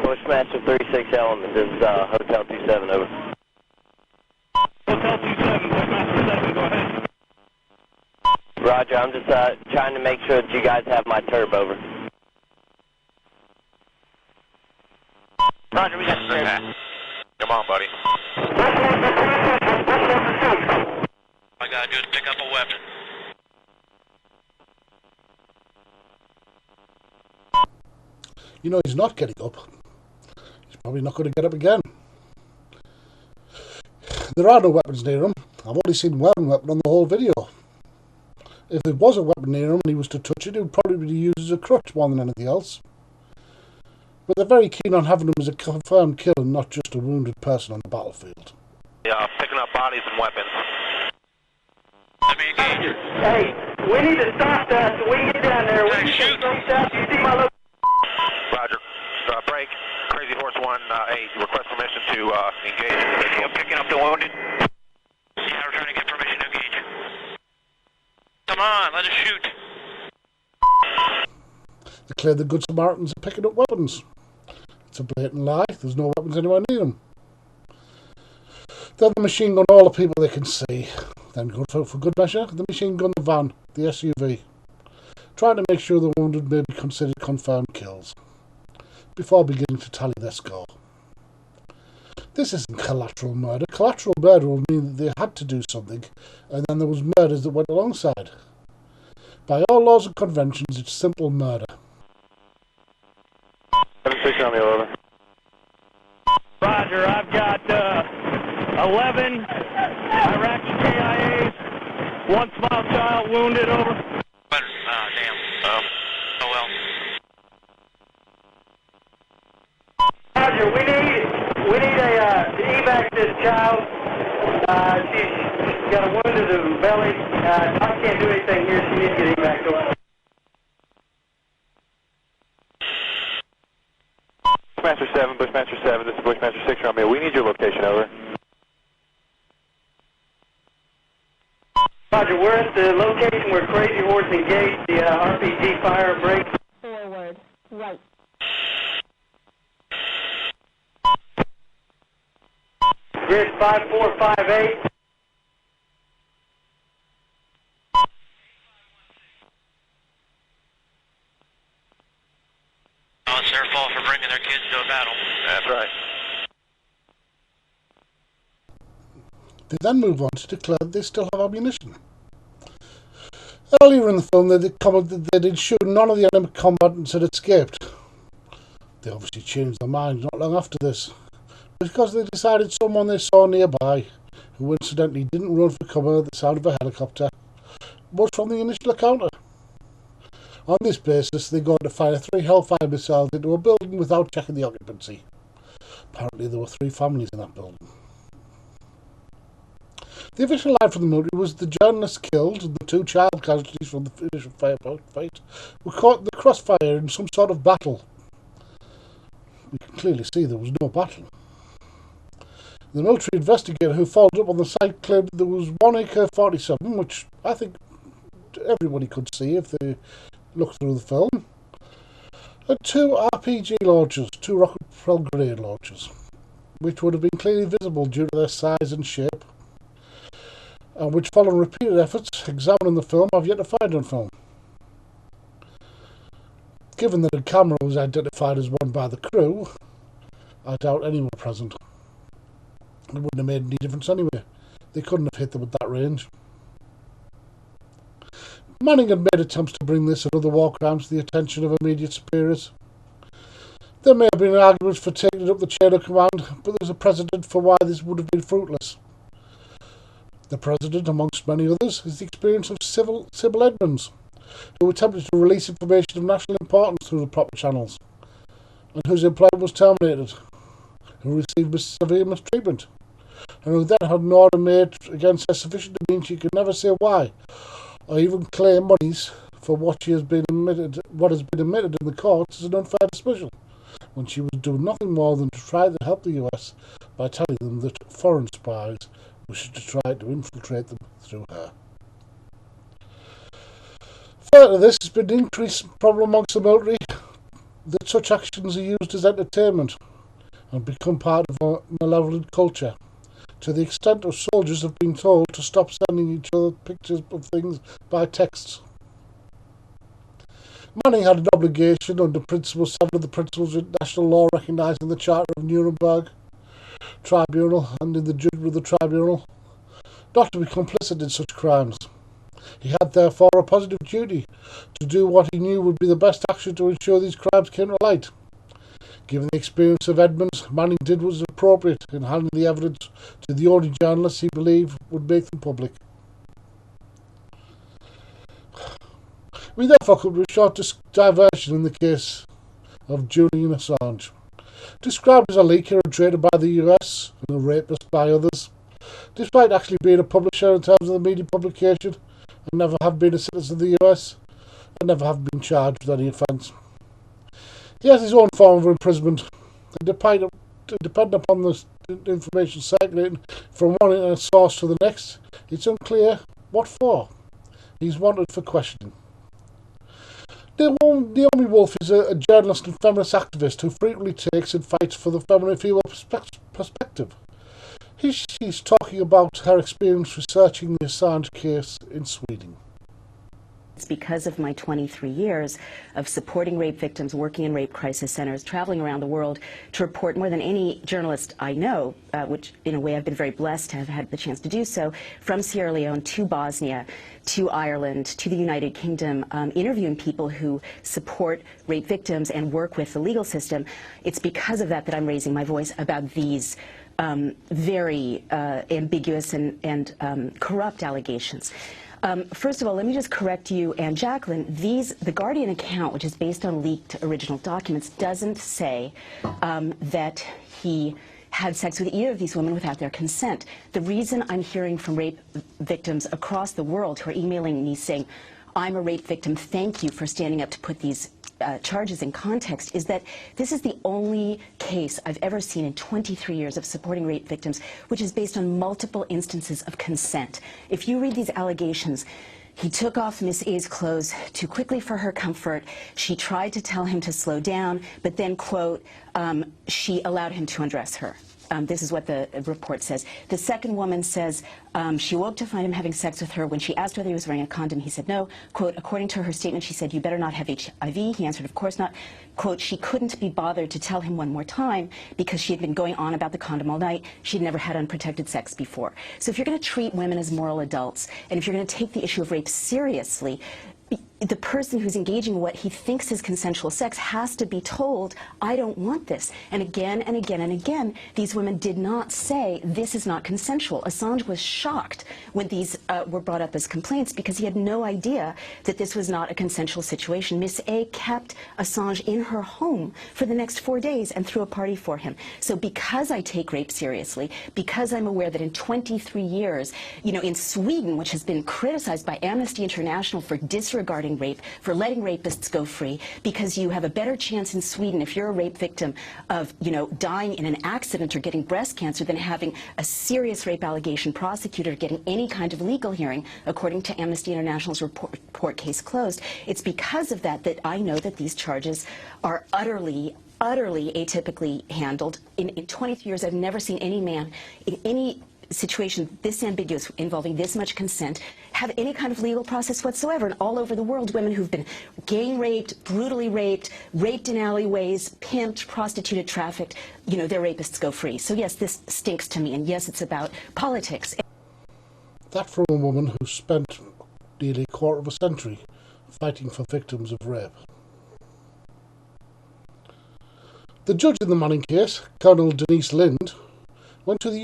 Bushmaster 36 Element, this is Hotel 27, over. Hotel 27, Bushmaster 7, go ahead. Roger, I'm just trying to make sure that you guys have my turb, over. Roger, we got the turb. Come on, buddy. All I gotta do is pick up a weapon. You know he's not getting up. He's probably not going to get up again. There are no weapons near him. I've only seen one weapon on the whole video. If there was a weapon near him and he was to touch it, it would probably be used as a crutch more than anything else. But they're very keen on having him as a confirmed kill and not just a wounded person on the battlefield. Yeah, picking up bodies and weapons. Let me engage you. Hey, we need to stop that so we can get down there. We shoot. You see my location? Roger. Break. Crazy Horse 1-8. Request permission to engage individual. I'm picking up the wounded. Yeah, we're trying to get permission to engage. Come on, let us shoot. Declare the Good Samaritans are picking up weapons. It's a blatant lie. There's no weapons anywhere near them. Then the machine gun all the people they can see. Then go for good measure, the machine gun the van, the SUV. Trying to make sure the wounded may be considered confirmed kills before beginning to tally their score. This isn't collateral murder. Collateral murder will mean that they had to do something and then there was murders that went alongside. By all laws and conventions, it's simple murder. 76 on the over. Roger, I've got 11 Iraqi KIAs, 1 small child wounded, over. Damn. Oh well. Roger, we need to evac this child. She's got a wound to the belly. I can't do anything here. She needs to get evac over. Bushmaster 7, this is Bushmaster 6 Romeo. We need your location, over. Roger, we're at the location where Crazy Horse engaged the RPG fire break. Forward, right. Grid 5458. Oh, it's their fault for bringing their kids to a battle. That's right. They then move on to declare that they still have ammunition. Earlier in the film, they commented they'd ensured none of the enemy combatants had escaped. They obviously changed their minds not long after this, because they decided someone they saw nearby, who incidentally didn't run for cover at the sound of a helicopter, was from the initial encounter. On this basis, they got to fire 3 Hellfire missiles into a building without checking the occupancy. Apparently there were 3 families in that building. The official line from the military was the journalists killed and the 2 child casualties from the initial fight were caught in the crossfire in some sort of battle. We can clearly see there was no battle. The military investigator who followed up on the site claimed there was 1 AK-47, which I think everybody could see if they looked through the film, and 2 RPG launchers, 2 rocket-propelled grenade launchers, which would have been clearly visible due to their size and shape, and which, following repeated efforts examining the film, I've yet to find on film. Given that the camera was identified as one by the crew, I doubt anyone present. It wouldn't have made any difference anyway. They couldn't have hit them at that range. Manning had made attempts to bring this and other war crimes to the attention of immediate superiors. There may have been arguments for taking it up the chain of command, but there's a precedent for why this would have been fruitless. The President, amongst many others, is the experience of Sybil Edmonds, who attempted to release information of national importance through the proper channels, and whose employment was terminated, who received severe mistreatment, and who then had an order made against her sufficient to mean she could never say why, or even claim monies for what has been admitted in the courts as an unfair dismissal, when she was doing nothing more than to try to help the US by telling them that foreign spies wished to try to infiltrate them through her. Further, this has been an increased problem amongst the military that such actions are used as entertainment and become part of a malevolent culture, to the extent of soldiers have been told to stop sending each other pictures of things by texts. Manning had an obligation under Principle 7 of the Principles of International Law recognising the Charter of Nuremberg Tribunal and in the judgment of the Tribunal, not to be complicit in such crimes. He had therefore a positive duty to do what he knew would be the best action to ensure these crimes came to light. Given the experience of Edmonds, Manning did what was appropriate in handing the evidence to the only journalists he believed would make them public. We therefore come to a short diversion in the case of Julian Assange. Described as a leaker and traitor by the US and a rapist by others, despite actually being a publisher in terms of the media publication and never have been a citizen of the US and never have been charged with any offence. He has his own form of imprisonment, and depending upon the information circulating from one internet source to the next, it's unclear what for. He's wanted for questioning. Naomi Wolf is a journalist and feminist activist who frequently takes and fights for the feminine female perspective. She's talking about her experience researching the Assange case in Sweden. It's because of my 23 years of supporting rape victims, working in rape crisis centers, traveling around the world to report more than any journalist I know, which in a way I've been very blessed to have had the chance to do so, from Sierra Leone to Bosnia, to Ireland, to the United Kingdom, interviewing people who support rape victims and work with the legal system. It's because of that that I'm raising my voice about these very ambiguous and corrupt allegations. First of all, let me just correct you and Jacqueline. The Guardian account, which is based on leaked original documents, doesn't say that he had sex with either of these women without their consent. The reason I'm hearing from rape victims across the world who are emailing me saying, I'm a rape victim, thank you for standing up to put these charges in context, is that this is the only case I've ever seen in 23 years of supporting rape victims which is based on multiple instances of consent. If you read these allegations, he took off Miss A's clothes too quickly for her comfort. She tried to tell him to slow down, but then, quote, she allowed him to undress her. this is what the report says. The second woman says she woke to find him having sex with her. When she asked whether he was wearing a condom, he said no. Quote, according to her statement, she said, "You better not have HIV." He answered, "Of course not." Quote, she couldn't be bothered to tell him one more time because she had been going on about the condom all night. She'd never had unprotected sex before. So if you're going to treat women as moral adults, and if you're going to take the issue of rape seriously, the person who's engaging in what he thinks is consensual sex has to be told, I don't want this. And again and again and again, these women did not say, this is not consensual. Assange was shocked when these were brought up as complaints because he had no idea that this was not a consensual situation. Miss A kept Assange in her home for the next 4 days and threw a party for him. So because I take rape seriously, because I'm aware that in 23 years, you know, in Sweden, which has been criticized by Amnesty International for disregarding rape, for letting rapists go free, because you have a better chance in Sweden if you're a rape victim of, you know, dying in an accident or getting breast cancer than having a serious rape allegation prosecuted or getting any kind of legal hearing, according to Amnesty International's report Case Closed. It's because of that that I know that these charges are utterly atypically handled. In 23 years, I've never seen any man in any situation this ambiguous involving this much consent have any kind of legal process whatsoever. And all over the world, women who've been gang raped, brutally raped, raped in alleyways, pimped, prostituted, trafficked, you know, their rapists go free. So yes, this stinks to me, and yes, it's about politics. That from a woman who spent nearly a quarter of a century fighting for victims of rape. The judge in the Manning case, Colonel Denise Lind, went to the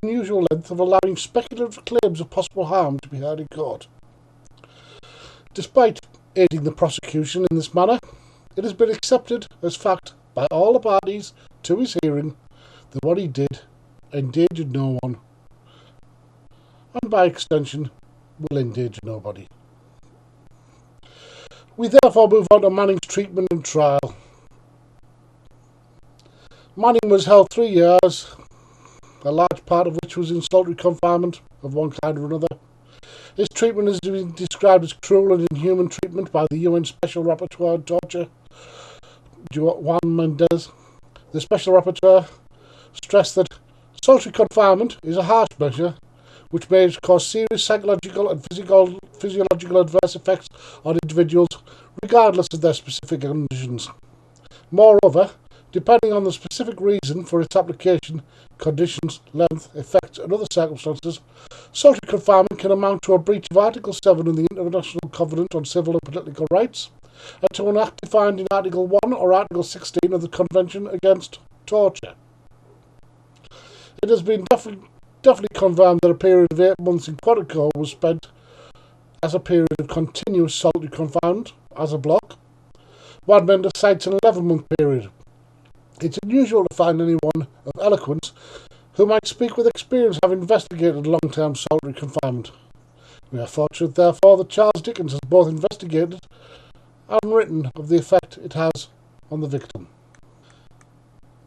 unusual length of allowing speculative claims of possible harm to be heard in court. Despite aiding the prosecution in this manner, it has been accepted as fact by all the parties to his hearing that what he did endangered no one, and by extension will endanger nobody. We therefore move on to Manning's treatment and trial. Manning was held 3 years, a large part of which was in solitary confinement of one kind or another. His treatment has been described as cruel and inhuman treatment by the UN Special Rapporteur on Torture, Juan Mendez. The Special Rapporteur stressed that solitary confinement is a harsh measure which may cause serious psychological and physiological adverse effects on individuals regardless of their specific conditions. Moreover, depending on the specific reason for its application, conditions, length, effects and other circumstances, solitary confinement can amount to a breach of Article 7 of the International Covenant on Civil and Political Rights and to an act defined in Article 1 or Article 16 of the Convention Against Torture. It has been definitely confirmed that a period of 8 months in Quantico was spent as a period of continuous solitary confinement as a block. Juan Mendez cites an 11-month period. It's unusual to find anyone of eloquence who might speak with experience having investigated long-term solitary confinement. We are fortunate, therefore, that Charles Dickens has both investigated and written of the effect it has on the victim.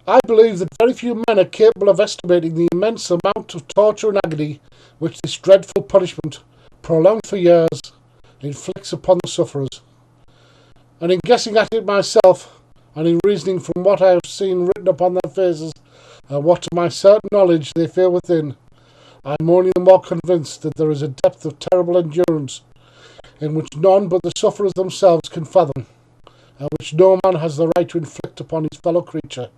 I believe that very few men are capable of estimating the immense amount of torture and agony which this dreadful punishment, prolonged for years, inflicts upon the sufferers. And in guessing at it myself, and in reasoning from what I have seen written upon their faces, and what to my certain knowledge they feel within, I am only the more convinced that there is a depth of terrible endurance in which none but the sufferers themselves can fathom, and which no man has the right to inflict upon his fellow creature.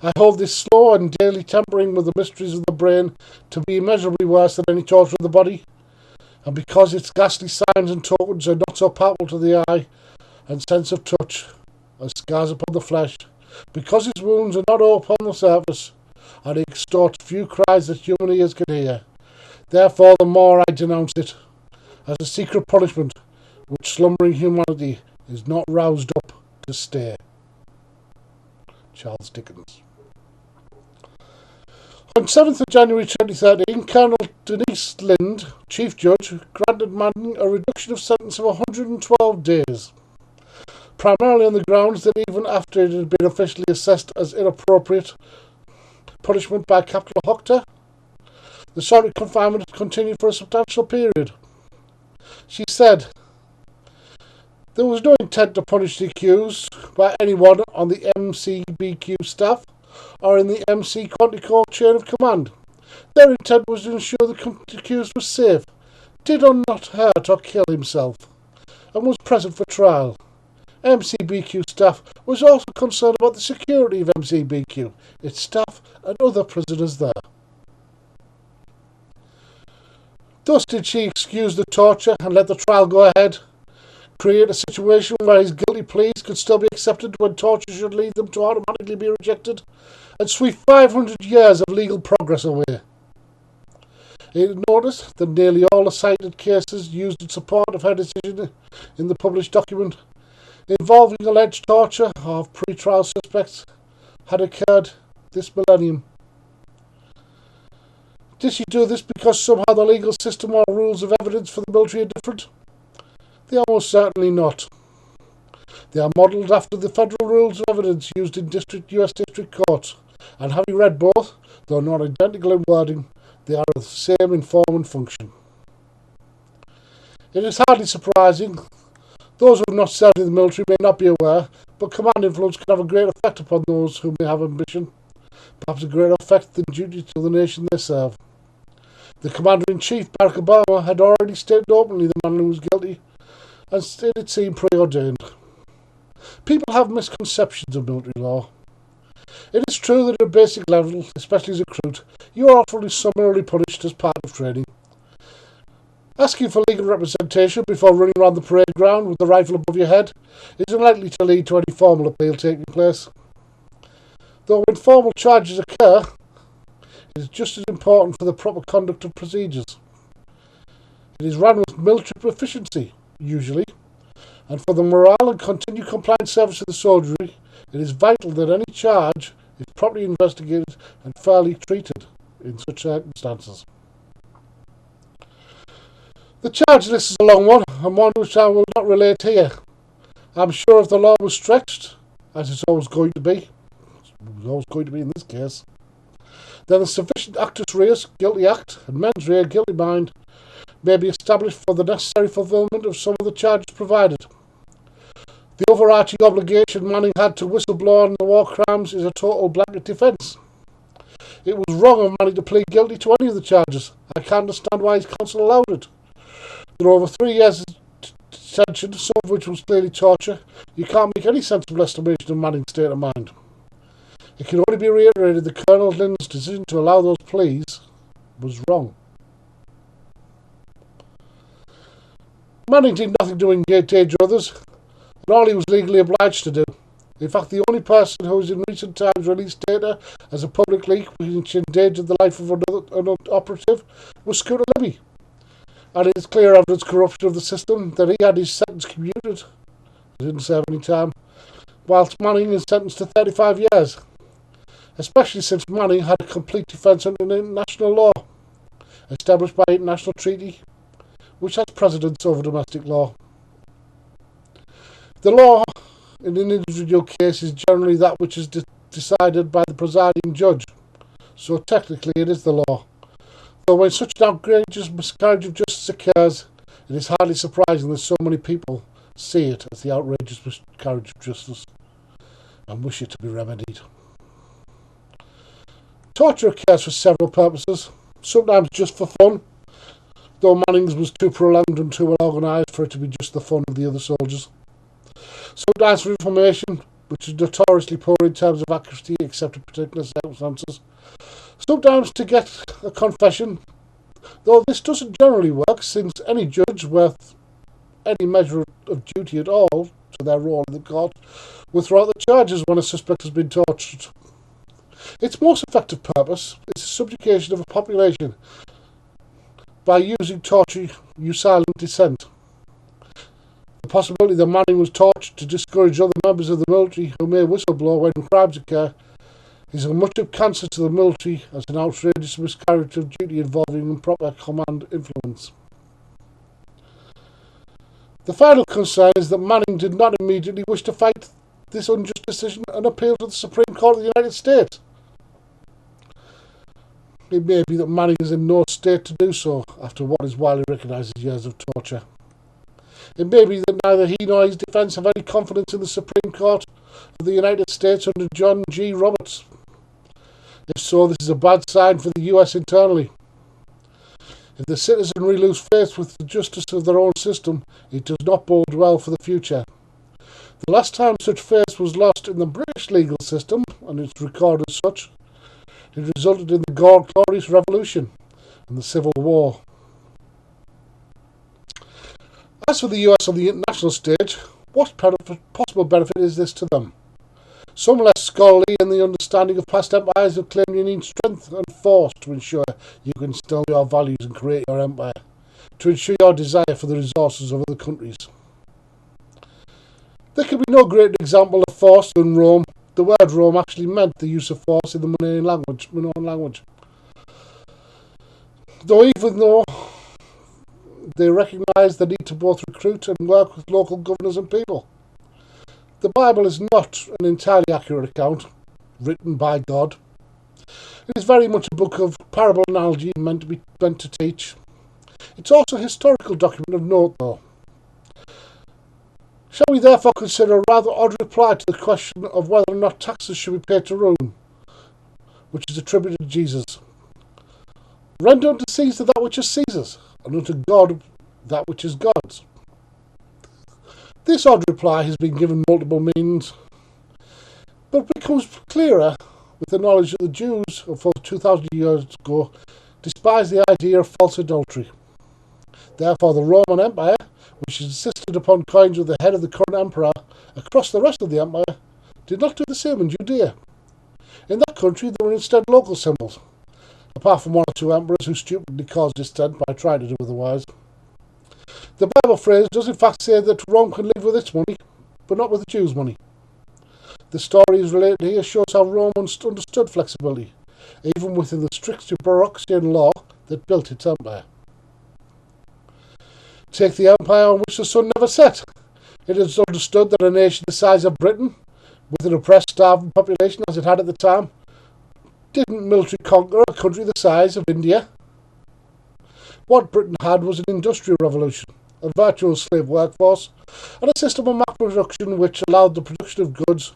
I hold this slow and daily tampering with the mysteries of the brain to be immeasurably worse than any torture of the body, and because its ghastly signs and tokens are not so palpable to the eye and sense of touch as scars upon the flesh, because his wounds are not upon the surface, and he extorts few cries that human ears can hear. Therefore the more I denounce it as a secret punishment which slumbering humanity is not roused up to stay. Charles Dickens. On 7th of January 2013, Colonel Denise Lind, Chief Judge, granted Manning a reduction of sentence of 112 days. Primarily on the grounds that even after it had been officially assessed as inappropriate punishment by Capital Hochta, the solitary confinement continued for a substantial period. She said, there was no intent to punish the accused by anyone on the MCBQ staff or in the MC Quantico chain of command. Their intent was to ensure the accused was safe, did not hurt or kill himself, and was present for trial. MCBQ staff was also concerned about the security of MCBQ, its staff and other prisoners there. Thus did she excuse the torture and let the trial go ahead, create a situation where his guilty pleas could still be accepted when torture should lead them to automatically be rejected, and sweep 500 years of legal progress away. It noticed that nearly all the cited cases used in support of her decision in the published document involving alleged torture of pre-trial suspects had occurred this millennium. Did she do this because somehow the legal system or rules of evidence for the military are different? They are most certainly not. They are modelled after the federal rules of evidence used in US district courts, and having read both, though not identical in wording, they are the same in form and function. It is hardly surprising. Those who have not served in the military may not be aware, but command influence can have a great effect upon those who may have ambition, perhaps a greater effect than duty to the nation they serve. The Commander-in-Chief, Barack Obama, had already stated openly the man who was guilty, and it seemed preordained. People have misconceptions of military law. It is true that at a basic level, especially as a recruit, you are often summarily punished as part of training. Asking for legal representation before running around the parade ground with the rifle above your head is unlikely to lead to any formal appeal taking place. Though when formal charges occur, it is just as important for the proper conduct of procedures. It is run with military proficiency, usually, and for the morale and continued compliant service of the soldiery, it is vital that any charge is properly investigated and fairly treated in such circumstances. The charge list is a long one, and one which I will not relate here. I'm sure if the law was stretched, as it's always going to be in this case, then a sufficient actus reus, guilty act, and mens rea, guilty mind, may be established for the necessary fulfilment of some of the charges provided. The overarching obligation Manning had to whistleblow on the war crimes is a total blanket defence. It was wrong of Manning to plead guilty to any of the charges. I can't understand why his counsel allowed it. There were over 3 years of detention, some of which was clearly torture. You can't make any sensible estimation of Manning's state of mind. It can only be reiterated that Colonel Lynn's decision to allow those pleas was wrong. Manning did nothing to endanger others, and all he was legally obliged to do. In fact, the only person who has in recent times released data as a public leak which endangered the life of an operative was Scooter Libby. And it is clear evidence corruption of the system that he had his sentence commuted, he didn't serve any time, whilst Manning is sentenced to 35 years, especially since Manning had a complete defence under international law, established by international treaty, which has precedence over domestic law. The law in an individual case is generally that which is decided by the presiding judge, so technically it is the law. Though when such an outrageous miscarriage of justice occurs, it is hardly surprising that so many people see it as the outrageous miscarriage of justice and wish it to be remedied. Torture occurs for several purposes, sometimes just for fun, though Manning's was too prolonged and too well organised for it to be just the fun of the other soldiers. Sometimes for information, which is notoriously poor in terms of accuracy except in particular circumstances. Sometimes to get a confession, though this doesn't generally work since any judge worth any measure of duty at all to their role in the court will throw out the charges when a suspect has been tortured. Its most effective purpose is the subjugation of a population by using torture, you silent dissent. The possibility that Manning was tortured to discourage other members of the military who may whistleblow when crimes occur is as much of cancer to the military as an outrageous miscarriage of duty involving improper command influence. The final concern is that Manning did not immediately wish to fight this unjust decision and appeal to the Supreme Court of the United States. It may be that Manning is in no state to do so after what is widely recognised as years of torture. It may be that neither he nor his defence have any confidence in the Supreme Court of the United States under John G. Roberts. If so, this is a bad sign for the US internally. If the citizenry lose faith with the justice of their own system, it does not bode well for the future. The last time such faith was lost in the British legal system, and it's recorded as such, it resulted in the Glorious Revolution and the Civil War. As for the US on the international stage, what possible benefit is this to them? Some less scholarly in the understanding of past empires have claimed you need strength and force to ensure you can instill your values and create your empire, to ensure your desire for the resources of other countries. There can be no greater example of force than Rome. The word Rome actually meant the use of force in the Minoan language. Even though they recognised the need to both recruit and work with local governors and people. The Bible is not an entirely accurate account, written by God. It is very much a book of parable analogy meant to teach. It's also a historical document of note, though. Shall we therefore consider a rather odd reply to the question of whether or not taxes should be paid to Rome, which is attributed to Jesus? Render unto Caesar that which is Caesar's, and unto God that which is God's. This odd reply has been given multiple meanings, but becomes clearer with the knowledge that the Jews of 2,000 years ago despised the idea of false adultery. Therefore, the Roman Empire, which insisted upon coins with the head of the current emperor across the rest of the empire, did not do the same in Judea. In that country, there were instead local symbols, apart from one or two emperors who stupidly caused dissent by trying to do otherwise. The Bible phrase does in fact say that Rome can live with its money, but not with the Jews' money. The story is related here shows how Rome understood flexibility, even within the strict Bureaucracian law that built its empire. Take the empire on which the sun never set. It is understood that a nation the size of Britain, with an oppressed, starving population as it had at the time, didn't military conquer a country the size of India. What Britain had was an industrial revolution, a virtual slave workforce, and a system of mass production which allowed the production of goods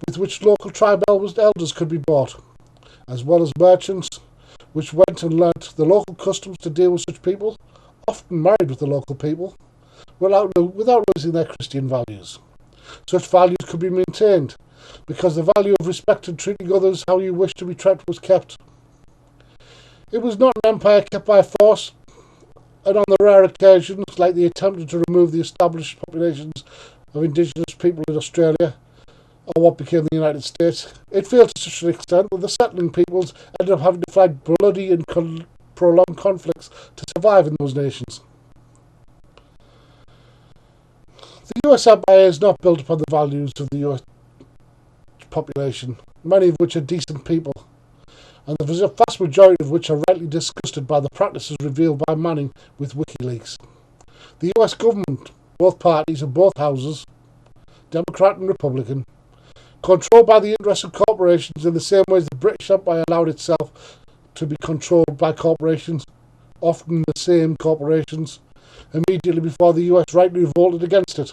with which local tribe elders could be bought, as well as merchants which went and learnt the local customs to deal with such people, often married with the local people, without losing their Christian values. Such values could be maintained, because the value of respect and treating others how you wish to be treated was kept. It was not an empire kept by force, and on the rare occasions, like the attempt to remove the established populations of indigenous people in Australia, or what became the United States, it failed to such an extent that the settling peoples ended up having to fight bloody and prolonged conflicts to survive in those nations. The US Empire is not built upon the values of the US population, many of which are decent people, and the vast majority of which are rightly disgusted by the practices revealed by Manning with WikiLeaks. The US government, both parties and both houses, Democrat and Republican, controlled by the interests of corporations in the same way as the British Empire allowed itself to be controlled by corporations, often the same corporations, immediately before the US rightly revolted against it.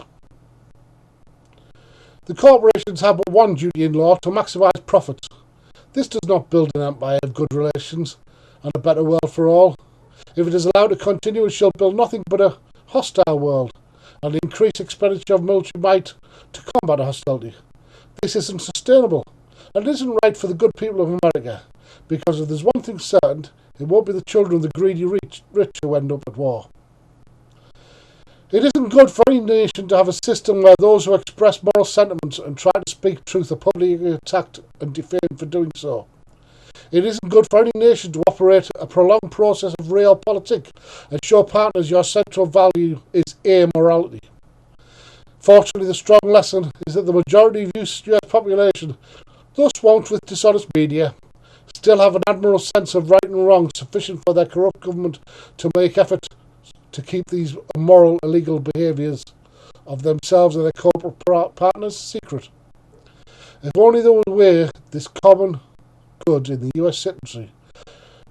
The corporations have but one duty in law: to maximise profits. This does not build an empire of good relations and a better world for all. If it is allowed to continue, it shall build nothing but a hostile world and increase expenditure of military might to combat hostility. This isn't sustainable, and it isn't right for the good people of America, because if there's one thing certain, it won't be the children of the greedy rich who end up at war. It isn't good for any nation to have a system where those who express moral sentiments and try to speak truth are publicly attacked and defamed for doing so. It isn't good for any nation to operate a prolonged process of realpolitik and show partners your central value is amorality. Fortunately, the strong lesson is that the majority of the US population, though swamped with dishonest media, still have an admirable sense of right and wrong sufficient for their corrupt government to make effort to keep these immoral, illegal behaviours of themselves and their corporate partners secret. If only there was a way this common good in the US citizenry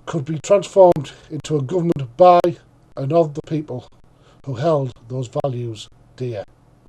could be transformed into a government by and of the people who held those values dear.